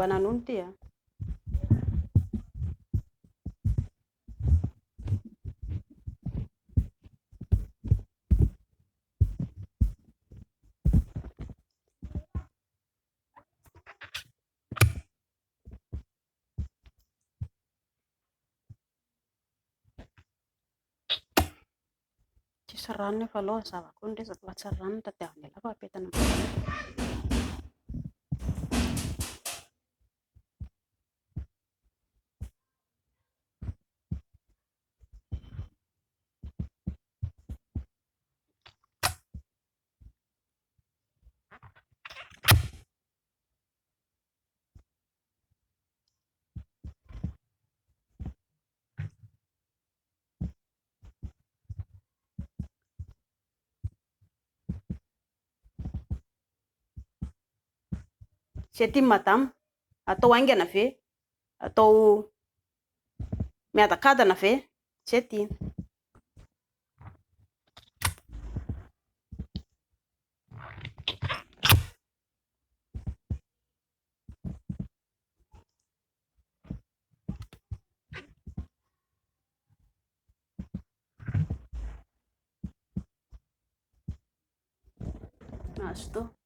andrahoana nono ty a. Tsisy rano nefa aloha zavako ny resaka fa tsy rano tadiavin'ny lava apetana. Zay tiany madama, atao haingana ve? Atao miadakadana ve? Zay tiany. Azo toa.